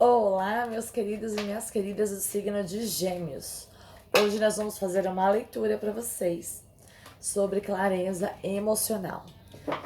Olá, meus queridos e minhas queridas do signo de Gêmeos. Hoje nós vamos fazer uma leitura para vocês sobre clareza emocional.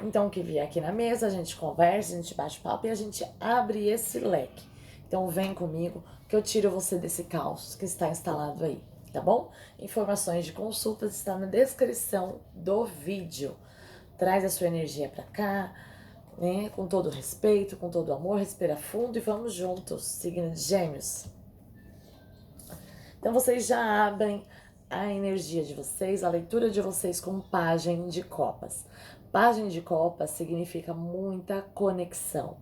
Então, que vier aqui na mesa, a gente conversa, a gente bate papo e a gente abre esse leque. Então, vem comigo que eu tiro você desse caos que está instalado aí, tá bom? Informações de consultas estão na descrição do vídeo. Traz a sua energia para cá, né? Com todo respeito, com todo amor, respira fundo e vamos juntos, signo de Gêmeos. Então vocês já abrem a energia de vocês, a leitura de vocês com Pajem de Copas. Pajem de Copas significa muita conexão,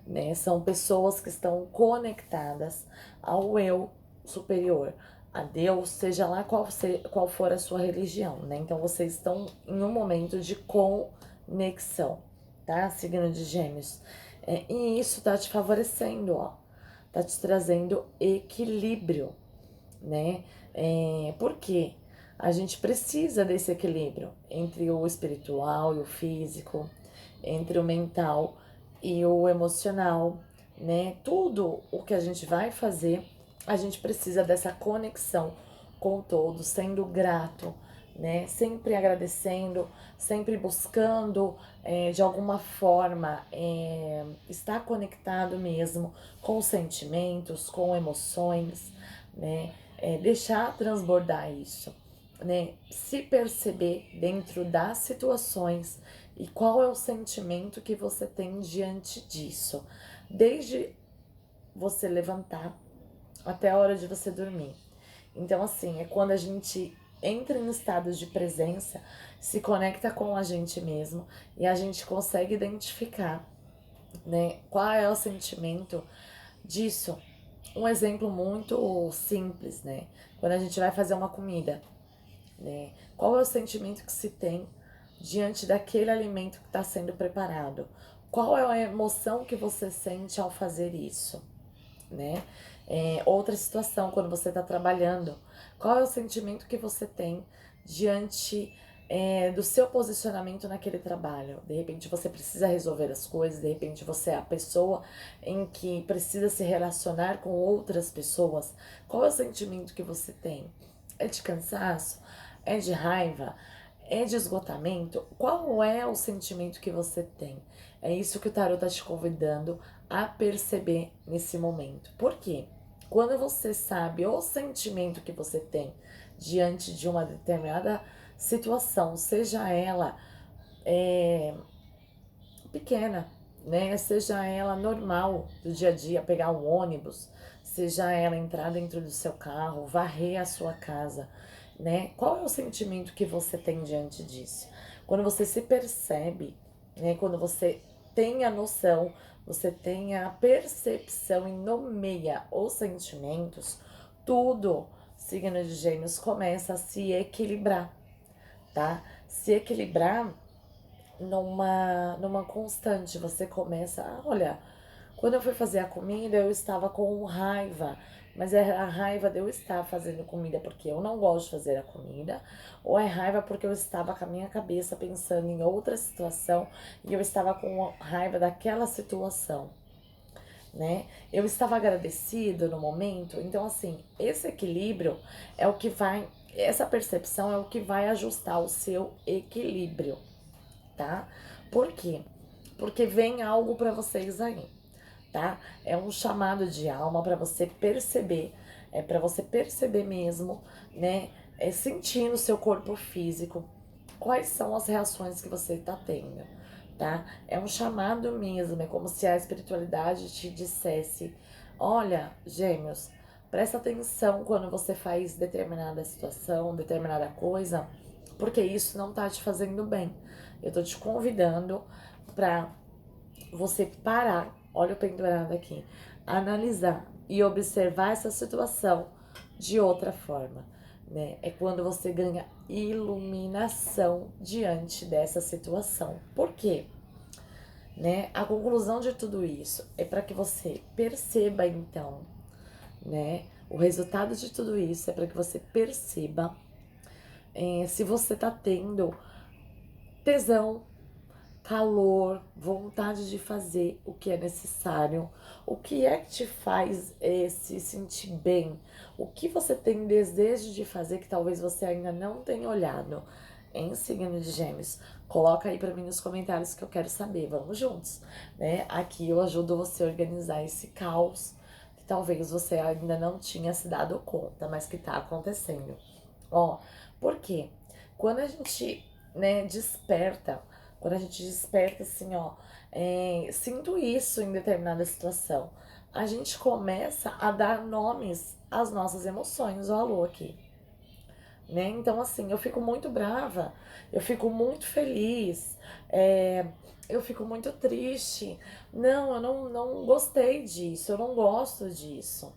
né? São pessoas que estão conectadas ao eu superior, a Deus, seja lá qual for a sua religião, né? Então vocês estão em um momento de conexão, tá? Signo de Gêmeos. E isso tá te favorecendo, ó. Tá te trazendo equilíbrio, né? Por quê? A gente precisa desse equilíbrio entre o espiritual e o físico, entre o mental e o emocional, né? Tudo o que a gente vai fazer, a gente precisa dessa conexão com o todo, sendo grato, né? Sempre agradecendo, sempre buscando de alguma forma estar conectado mesmo com sentimentos, com emoções, né? Deixar transbordar isso, né? Se perceber dentro das situações e qual é o sentimento que você tem diante disso, desde você levantar até a hora de você dormir. Então, assim, é quando a gente entra em estados de presença, se conecta com a gente mesmo e a gente consegue identificar, né, qual é o sentimento disso. Um exemplo muito simples, né? Quando a gente vai fazer uma comida, né? Qual é o sentimento que se tem diante daquele alimento que está sendo preparado? Qual é a emoção que você sente ao fazer isso, né? Outra situação, quando você está trabalhando, qual é o sentimento que você tem diante do seu posicionamento naquele trabalho? De repente você precisa resolver as coisas, de repente você é a pessoa em que precisa se relacionar com outras pessoas. Qual é o sentimento que você tem? É de cansaço? É de raiva? É de esgotamento? Qual é o sentimento que você tem? É isso que o tarot está te convidando a perceber nesse momento. Por quê? Quando você sabe o sentimento que você tem diante de uma determinada situação, seja ela pequena, né? Seja ela normal do dia a dia, pegar um ônibus, seja ela entrar dentro do seu carro, varrer a sua casa, né? Qual é o sentimento que você tem diante disso? Quando você se percebe, né? Quando você tem a noção, você tem a percepção e nomeia os sentimentos, tudo, signo de Gêmeos, começa a se equilibrar, tá? Se equilibrar numa constante. Você começa, olha, quando eu fui fazer a comida, eu estava com raiva, mas é a raiva de eu estar fazendo comida porque eu não gosto de fazer a comida, ou é raiva porque eu estava com a minha cabeça pensando em outra situação e eu estava com raiva daquela situação, né? Eu estava agradecido no momento, então assim, esse equilíbrio é o que vai, essa percepção é o que vai ajustar o seu equilíbrio, tá? Por quê? Porque vem algo para vocês aí, tá? É um chamado de alma para você perceber, para você perceber mesmo, né? Sentir no seu corpo físico quais são as reações que você tá tendo, tá? É um chamado mesmo, é como se a espiritualidade te dissesse: olha, Gêmeos, presta atenção quando você faz determinada situação, determinada coisa, porque isso não tá te fazendo bem. Eu tô te convidando pra você parar, olha o pendurado aqui, analisar e observar essa situação de outra forma, né? É quando você ganha iluminação diante dessa situação. Por quê? Né? A conclusão de tudo isso é para que você perceba então, né? O resultado de tudo isso é para que você perceba se você tá tendo tesão, calor, vontade de fazer o que é necessário, o que é que te faz se sentir bem, o que você tem desejo de fazer que talvez você ainda não tenha olhado em signo de Gêmeos. Coloca aí pra mim nos comentários que eu quero saber, vamos juntos, né? Aqui eu ajudo você a organizar esse caos que talvez você ainda não tinha se dado conta, mas que tá acontecendo. Ó, por quê? Quando a gente, né, desperta, quando a gente desperta assim, ó, sinto isso em determinada situação, a gente começa a dar nomes às nossas emoções, ó, a lua aqui, né? Então, assim, eu fico muito brava, eu fico muito feliz, eu fico muito triste. Não, eu não gostei disso, eu não gosto disso.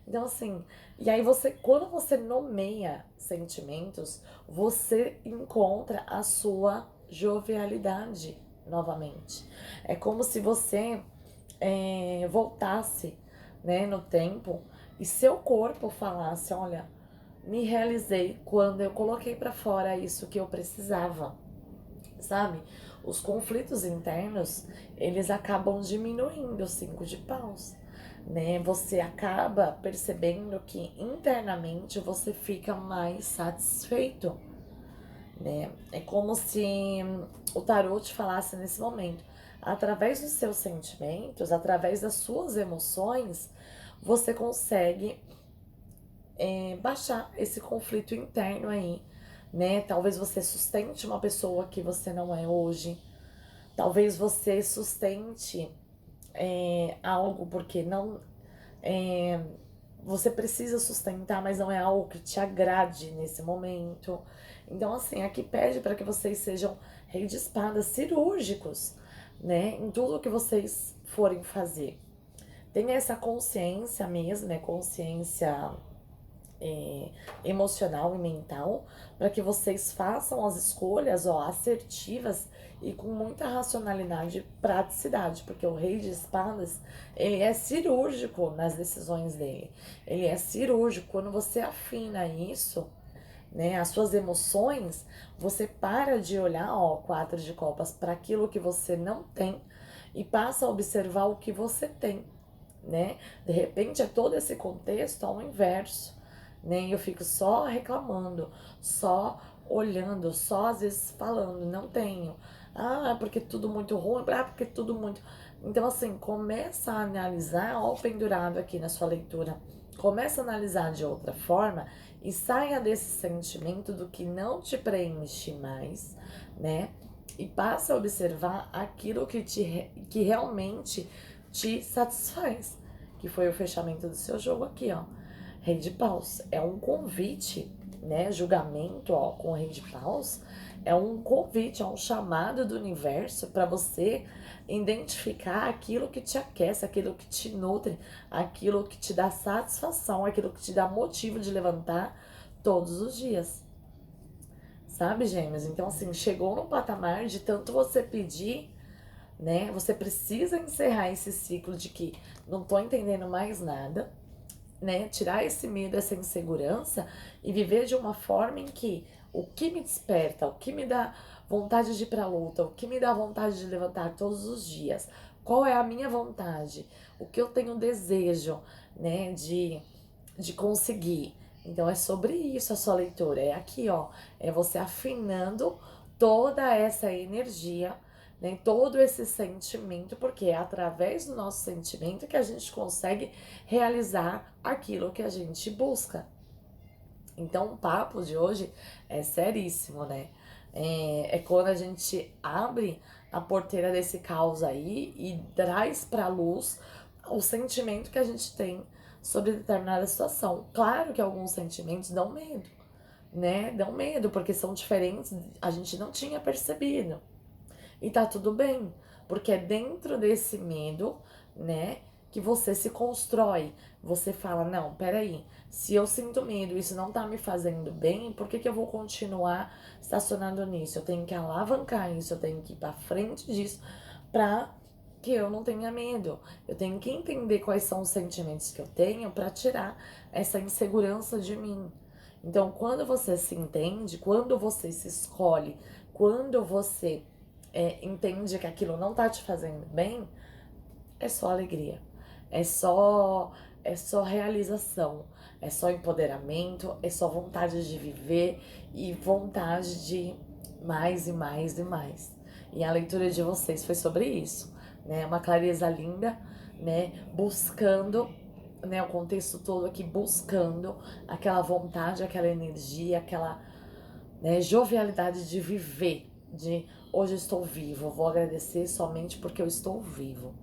Então, assim, e aí você, quando você nomeia sentimentos, você encontra a sua jovialidade novamente. É como se você voltasse, né, no tempo e seu corpo falasse: olha, me realizei quando eu coloquei pra fora isso que eu precisava, sabe? Os conflitos internos, eles acabam diminuindo os 5 de paus, né? Você acaba percebendo que internamente você fica mais satisfeito, né? É como se o tarô te falasse nesse momento, através dos seus sentimentos, através das suas emoções, você consegue baixar esse conflito interno aí, né? Talvez você sustente uma pessoa que você não é hoje. Talvez você sustente algo porque não. é, Você precisa sustentar, mas não é algo que te agrade nesse momento. Então, assim, aqui pede para que vocês sejam rei de espadas cirúrgicos, né? Em tudo que vocês forem fazer. Tenha essa consciência mesmo, né? Consciência é, emocional e mental, para que vocês façam as escolhas, ó, assertivas e com muita racionalidade e praticidade, porque o rei de espadas, ele é cirúrgico nas decisões dele. Ele é cirúrgico. Quando você afina isso, né, as suas emoções, você para de olhar, ó, 4 de copas, para aquilo que você não tem e passa a observar o que você tem, né? De repente é todo esse contexto ao inverso, né? Eu fico só reclamando, só olhando, só às vezes falando, não tenho. Ah, porque tudo muito ruim, ah, porque tudo muito. Então, assim, começa a analisar, ó, o pendurado aqui na sua leitura. Começa a analisar de outra forma e saia desse sentimento do que não te preenche mais, né? E passa a observar aquilo que realmente te satisfaz, que foi o fechamento do seu jogo aqui, ó. Rei de paus é um convite, né? Julgamento, ó, com o rei de paus é um convite, é um chamado do universo para você identificar aquilo que te aquece, aquilo que te nutre, aquilo que te dá satisfação, aquilo que te dá motivo de levantar todos os dias. Sabe, gêmeos? Então, assim, chegou no patamar de tanto você pedir, né? Você precisa encerrar esse ciclo de que não tô entendendo mais nada, né? Tirar esse medo, essa insegurança e viver de uma forma em que o que me desperta, o que me dá vontade de ir pra luta, o que me dá vontade de levantar todos os dias, qual é a minha vontade, o que eu tenho desejo, né, de conseguir. Então é sobre isso a sua leitura. É aqui, ó, é você afinando toda essa energia, né, todo esse sentimento, porque é através do nosso sentimento que a gente consegue realizar aquilo que a gente busca. Então o papo de hoje é seríssimo, né? É quando a gente abre a porteira desse caos aí e traz pra luz o sentimento que a gente tem sobre determinada situação. Claro que alguns sentimentos dão medo, né? Dão medo, porque são diferentes, a gente não tinha percebido. E tá tudo bem, porque é dentro desse medo, né, que você se constrói. Você fala: não, peraí, se eu sinto medo e isso não tá me fazendo bem, por que que eu vou continuar estacionando nisso? Eu tenho que alavancar isso, eu tenho que ir pra frente disso pra que eu não tenha medo. Eu tenho que entender quais são os sentimentos que eu tenho pra tirar essa insegurança de mim. Então, quando você se entende, quando você se escolhe, quando você entende que aquilo não tá te fazendo bem, é só alegria. É só, é só realização. É só empoderamento, é só vontade de viver e vontade de mais e mais e mais. E a leitura de vocês foi sobre isso, né? Uma clareza linda, né? Buscando, né? O contexto todo aqui buscando aquela vontade, aquela energia, aquela, né, jovialidade de viver, de hoje eu estou vivo, vou agradecer somente porque eu estou vivo.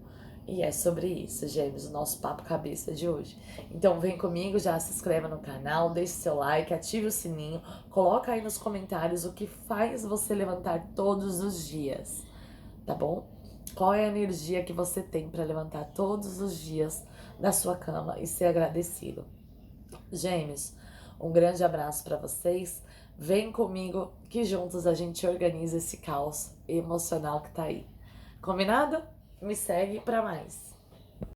E é sobre isso, Gêmeos, o nosso papo cabeça de hoje. Então vem comigo, já se inscreva no canal, deixe seu like, ative o sininho, coloca aí nos comentários o que faz você levantar todos os dias, tá bom? Qual é a energia que você tem para levantar todos os dias da sua cama e ser agradecido? Gêmeos, um grande abraço para vocês. Vem comigo que juntos a gente organiza esse caos emocional que tá aí. Combinado? Me segue para mais.